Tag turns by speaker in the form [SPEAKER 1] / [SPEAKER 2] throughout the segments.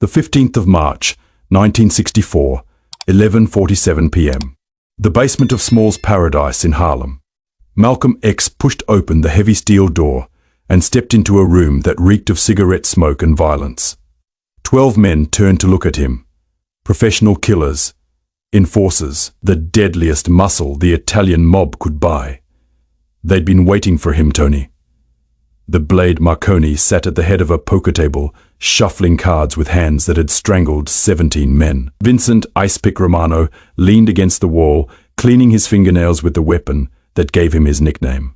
[SPEAKER 1] The 15th of March, 1964, 11:47 p.m. The basement of Small's Paradise in Harlem. Malcolm X pushed open the heavy steel door and stepped into a room that reeked of cigarette smoke and violence. 12 men turned to look at him. Professional killers, enforcers, the deadliest muscle the Italian mob could buy. They'd been waiting for him, Tony. The blade Marconi sat at the head of a poker table, shuffling cards with hands that had strangled 17 men. Vincent Icepick Romano leaned against the wall, cleaning his fingernails with the weapon that gave him his nickname.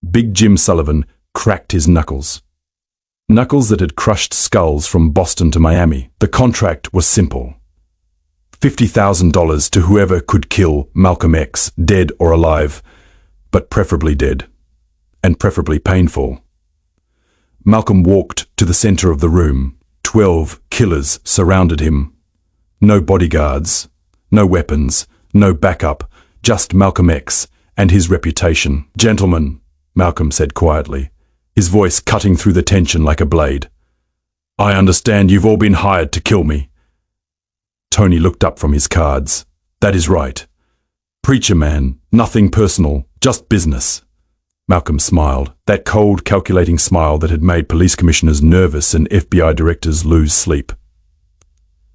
[SPEAKER 1] Big Jim Sullivan cracked his knuckles. Knuckles that had crushed skulls from Boston to Miami. The contract was simple. $50,000 to whoever could kill Malcolm X, dead or alive, but preferably dead, and preferably painful. Malcolm walked to the center of the room. 12 killers surrounded him. No bodyguards, no weapons, no backup, just Malcolm X and his reputation. "Gentlemen," Malcolm said quietly, his voice cutting through the tension like a blade. "I understand you've all been hired to kill me." Tony looked up from his cards. "That is right. Preacher man, nothing personal, just business." Malcolm smiled, that cold, calculating smile that had made police commissioners nervous and FBI directors lose sleep.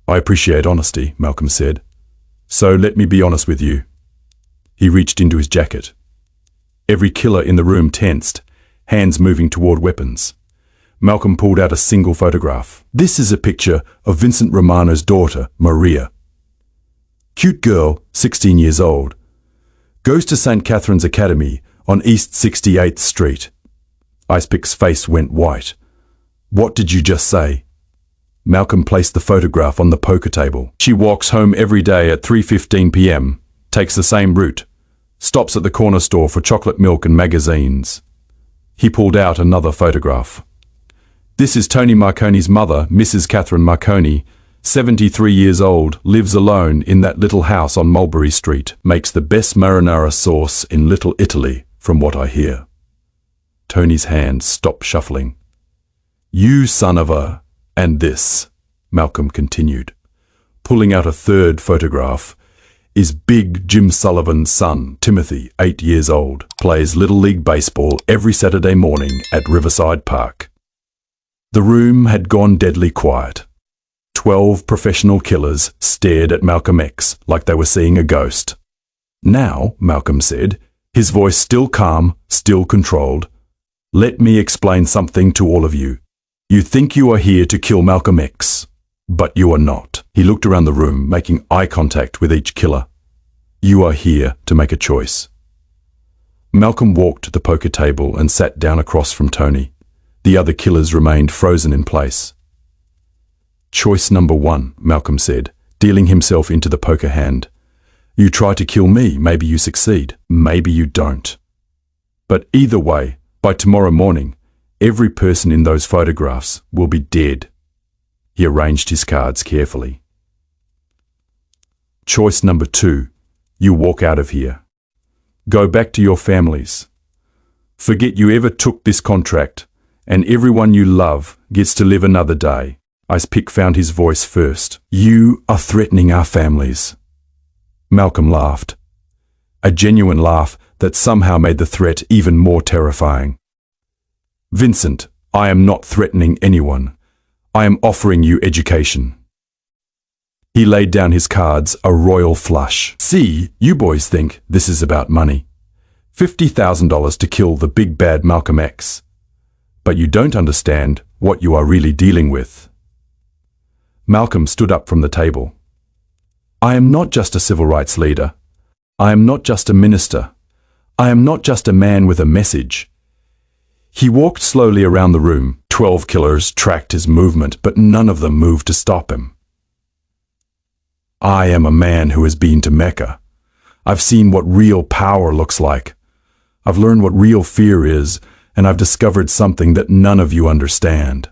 [SPEAKER 1] "I appreciate honesty," Malcolm said. "So let me be honest with you." He reached into his jacket. Every killer in the room tensed, hands moving toward weapons. Malcolm pulled out a single photograph. "This is a picture of Vincent Romano's daughter, Maria. Cute girl, 16 years old. Goes to St. Catherine's Academy on East 68th Street. Icepick's face went white. "What did you just say?" Malcolm placed the photograph on the poker table. "She walks home every day at 3:15 p.m., takes the same route, stops at the corner store for chocolate milk and magazines." He pulled out another photograph. "This is Tony Marconi's mother, Mrs. Catherine Marconi, 73 years old, lives alone in that little house on Mulberry Street, makes the best marinara sauce in Little Italy, from what I hear." Tony's hand stopped shuffling. "You son of a..." "And this," Malcolm continued, pulling out a third photograph, "is Big Jim Sullivan's son, Timothy, 8 years old, plays Little League Baseball every Saturday morning at Riverside Park." The room had gone deadly quiet. 12 professional killers stared at Malcolm X like they were seeing a ghost. "Now," Malcolm said, his voice still calm, still controlled, "let me explain something to all of you. You think you are here to kill Malcolm X, but you are not." He looked around the room, making eye contact with each killer. "You are here to make a choice." Malcolm walked to the poker table and sat down across from Tony. The other killers remained frozen in place. "Choice number 1, Malcolm said, dealing himself into the poker hand. "You try to kill me, maybe you succeed, maybe you don't. But either way, by tomorrow morning, every person in those photographs will be dead." He arranged his cards carefully. "Choice number 2, you walk out of here. Go back to your families. Forget you ever took this contract, and everyone you love gets to live another day." Icepick found his voice first. "You are threatening our families." Malcolm laughed. A genuine laugh that somehow made the threat even more terrifying. "Vincent, I am not threatening anyone. I am offering you education." He laid down his cards, a royal flush. "See, you boys think this is about money. $50,000 to kill the big bad Malcolm X. But you don't understand what you are really dealing with." Malcolm stood up from the table. "I am not just a civil rights leader. I am not just a minister. I am not just a man with a message." He walked slowly around the room. 12 killers tracked his movement, but none of them moved to stop him. "I am a man who has been to Mecca. I've seen what real power looks like. I've learned what real fear is, and I've discovered something that none of you understand."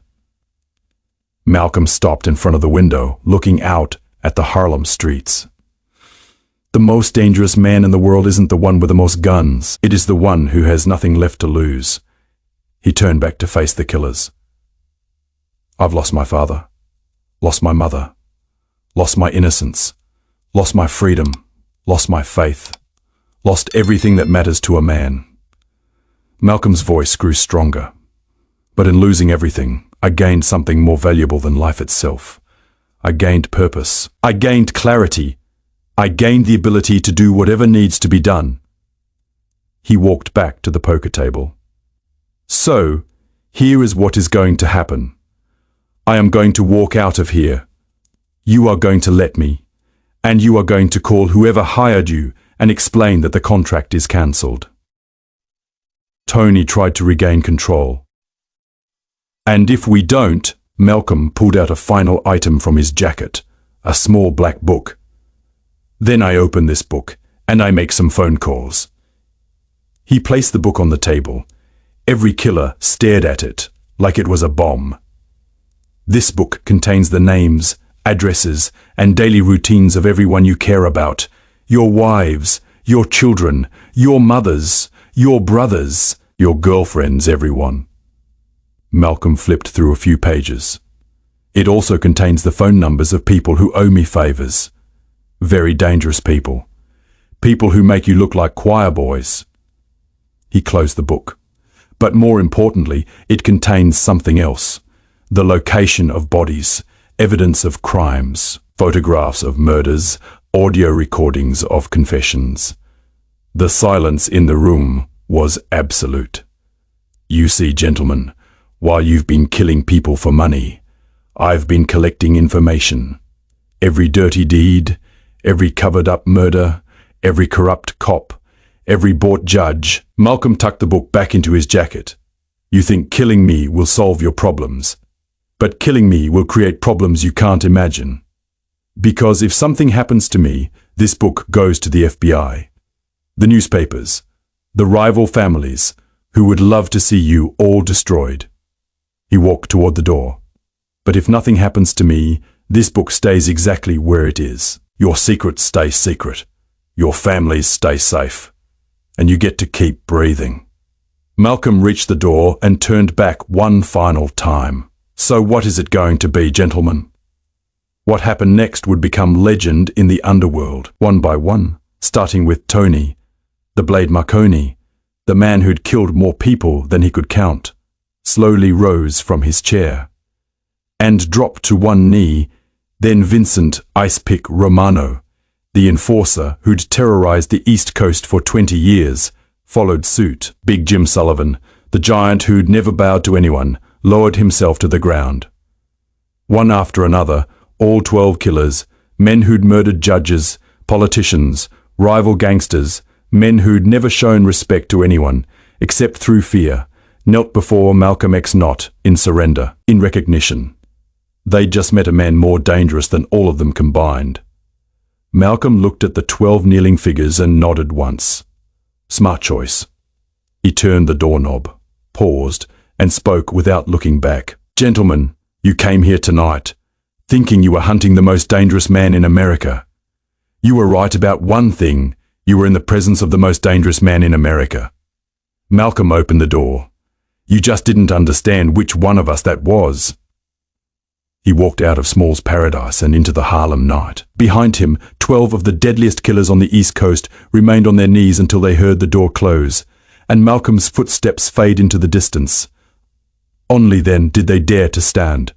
[SPEAKER 1] Malcolm stopped in front of the window, looking out at the Harlem streets. "The most dangerous man in the world isn't the one with the most guns. It is the one who has nothing left to lose." He turned back to face the killers. "I've lost my father. lost my mother, lost my innocence, lost my freedom, lost my faith, lost everything that matters to a man. Malcolm's voice grew stronger. But in losing everything, I gained something more valuable than life itself. I gained purpose. I gained clarity. I gained the ability to do whatever needs to be done. He walked back to the poker table. So, here is what is going to happen. I am going to walk out of here. You are going to let me, and you are going to call whoever hired you and explain that the contract is cancelled. Tony tried to regain control. And if we don't, Malcolm pulled out a final item from his jacket, a small black book. Then I open this book, and I make some phone calls. He placed the book on the table. Every killer stared at it, like it was a bomb. This book contains the names, addresses, and daily routines of everyone you care about. Your wives, your children, your mothers, your brothers, your girlfriends, everyone. Malcolm flipped through a few pages. It also contains the phone numbers of people who owe me favors. Very dangerous people. People who make you look like choir boys. He closed the book. But more importantly, it contains something else. The location of bodies, evidence of crimes, photographs of murders, audio recordings of confessions. The silence in the room was absolute. You see, gentlemen, while you've been killing people for money, I've been collecting information. Every dirty deed, every covered-up murder, every corrupt cop, every bought judge. Malcolm tucked the book back into his jacket. You think killing me will solve your problems, but killing me will create problems you can't imagine. Because if something happens to me, this book goes to the FBI, the newspapers, the rival families who would love to see you all destroyed. He walked toward the door. But if nothing happens to me, this book stays exactly where it is. Your secrets stay secret. Your families stay safe. And you get to keep breathing. Malcolm reached the door and turned back one final time. So what is it going to be, gentlemen? What happened next would become legend in the underworld, one by one, starting with Tony, the Blade Marconi, the man who'd killed more people than he could count, slowly rose from his chair and dropped to one knee. Then Vincent Icepick Romano, the enforcer who'd terrorized the East Coast for 20 years, followed suit. Big Jim Sullivan, the giant who'd never bowed to anyone, lowered himself to the ground. One after another, all 12 killers, men who'd murdered judges, politicians, rival gangsters, men who'd never shown respect to anyone, except through fear, knelt before Malcolm X not in surrender, in recognition. They'd just met a man more dangerous than all of them combined. Malcolm looked at the 12 kneeling figures and nodded once. Smart choice. He turned the doorknob, paused, and spoke without looking back. Gentlemen, you came here tonight, thinking you were hunting the most dangerous man in America. You were right about one thing. You were in the presence of the most dangerous man in America. Malcolm opened the door. You just didn't understand which one of us that was. He walked out of Small's paradise and into the Harlem night. Behind him, 12 of the deadliest killers on the East Coast remained on their knees until they heard the door close, and Malcolm's footsteps fade into the distance. Only then did they dare to stand.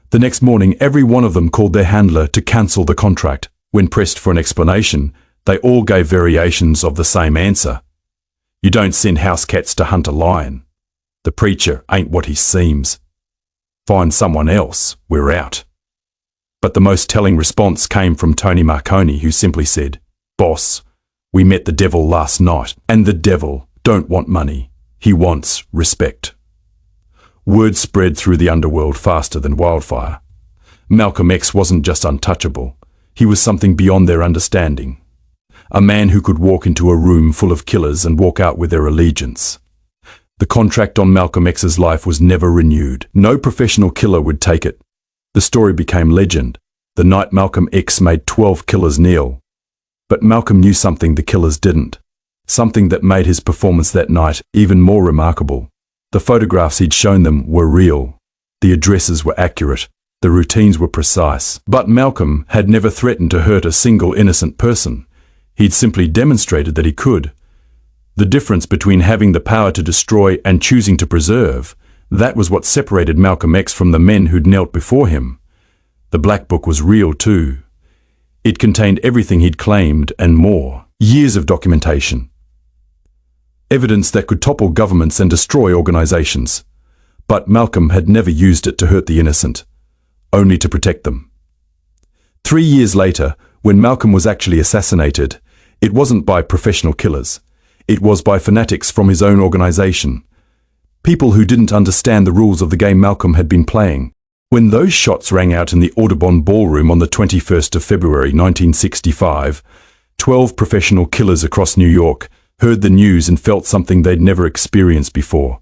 [SPEAKER 1] The next morning, every one of them called their handler to cancel the contract. When pressed for an explanation, they all gave variations of the same answer. You don't send house cats to hunt a lion. The preacher ain't what he seems. Find someone else, we're out. But the most telling response came from Tony Marconi, who simply said, Boss, we met the devil last night, and the devil don't want money. He wants respect. Word spread through the underworld faster than wildfire. Malcolm X wasn't just untouchable. He was something beyond their understanding. A man who could walk into a room full of killers and walk out with their allegiance. The contract on Malcolm X's life was never renewed. No professional killer would take it. The story became legend. The night Malcolm X made 12 killers kneel. But Malcolm knew something the killers didn't. Something that made his performance that night even more remarkable. The photographs he'd shown them were real. The addresses were accurate. The routines were precise. But Malcolm had never threatened to hurt a single innocent person. He'd simply demonstrated that he could. The difference between having the power to destroy and choosing to preserve, that was what separated Malcolm X from the men who'd knelt before him. The Black Book was real too. It contained everything he'd claimed and more. Years of documentation. Evidence that could topple governments and destroy organizations. But Malcolm had never used it to hurt the innocent, only to protect them. 3 years later, when Malcolm was actually assassinated, it wasn't by professional killers. It was by fanatics from his own organization. People who didn't understand the rules of the game Malcolm had been playing. When those shots rang out in the Audubon Ballroom on the 21st of February 1965, 12 professional killers across New York heard the news and felt something they'd never experienced before.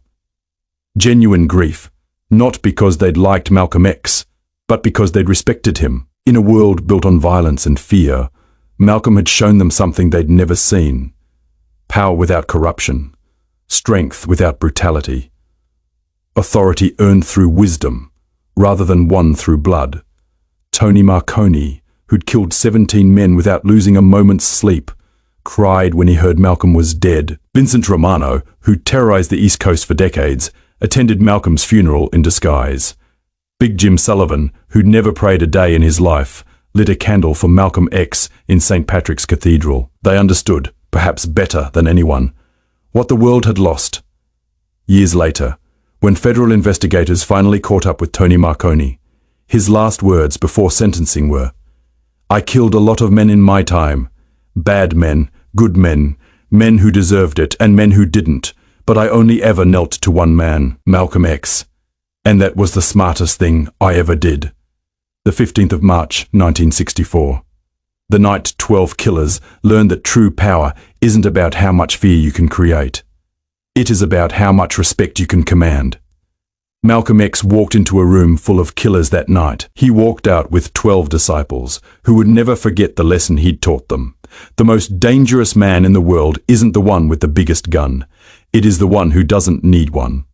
[SPEAKER 1] Genuine grief, not because they'd liked Malcolm X, but because they'd respected him. In a world built on violence and fear, Malcolm had shown them something they'd never seen. Power without corruption, strength without brutality, authority earned through wisdom, rather than won through blood. Tony Marconi, who'd killed 17 men without losing a moment's sleep, cried when he heard Malcolm was dead. Vincent Romano, who'd terrorized the East Coast for decades, attended Malcolm's funeral in disguise. Big Jim Sullivan, who'd never prayed a day in his life, lit a candle for Malcolm X in St. Patrick's Cathedral. They understood, perhaps better than anyone, what the world had lost. Years later, when federal investigators finally caught up with Tony Marconi, his last words before sentencing were, "I killed a lot of men in my time. Bad men, good men, men who deserved it and men who didn't, but I only ever knelt to one man, Malcolm X. And that was the smartest thing I ever did." The 15th of March, 1964. The night 12 killers learned that true power isn't about how much fear you can create. It is about how much respect you can command. Malcolm X walked into a room full of killers that night. He walked out with 12 disciples who would never forget the lesson he'd taught them. The most dangerous man in the world isn't the one with the biggest gun. It is the one who doesn't need one.